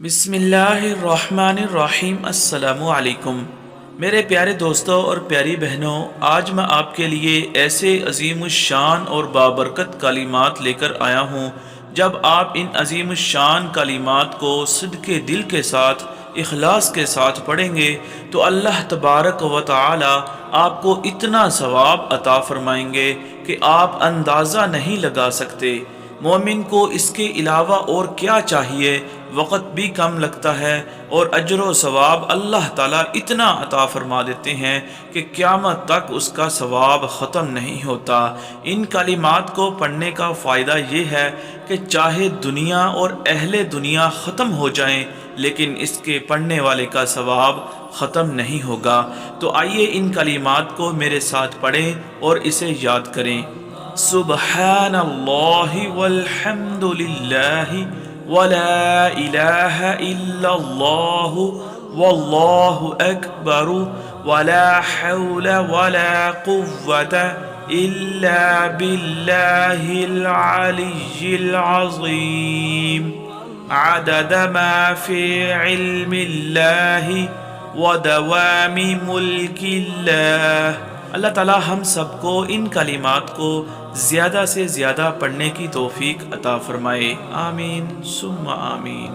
بسم اللہ الرحمن الرحیم۔ السلام علیکم میرے پیارے دوستوں اور پیاری بہنوں، آج میں آپ کے لیے ایسے عظیم الشان اور بابرکت کلمات لے کر آیا ہوں۔ جب آپ ان عظیم الشان کلمات کو صدق دل کے ساتھ، اخلاص کے ساتھ پڑھیں گے تو اللہ تبارک و تعالی آپ کو اتنا ثواب عطا فرمائیں گے کہ آپ اندازہ نہیں لگا سکتے۔ مومن کو اس کے علاوہ اور کیا چاہیے؟ وقت بھی کم لگتا ہے اور اجر و ثواب اللہ تعالیٰ اتنا عطا فرما دیتے ہیں کہ قیامت تک اس کا ثواب ختم نہیں ہوتا۔ ان کلمات کو پڑھنے کا فائدہ یہ ہے کہ چاہے دنیا اور اہل دنیا ختم ہو جائیں لیکن اس کے پڑھنے والے کا ثواب ختم نہیں ہوگا۔ تو آئیے ان کلمات کو میرے ساتھ پڑھیں اور اسے یاد کریں۔ سبحان اللہ والحمد للہ ولا الہ الا اللہ واللہ اکبر ولا حول ولا قوة الا باللہ العلی العظیم عدد ما فی علم اللہ ودوام ملک اللہ۔ اللہ تعالی ہم سب کو ان کلمات کو زیادہ سے زیادہ پڑھنے کی توفیق عطا فرمائے۔ آمین ثم آمین۔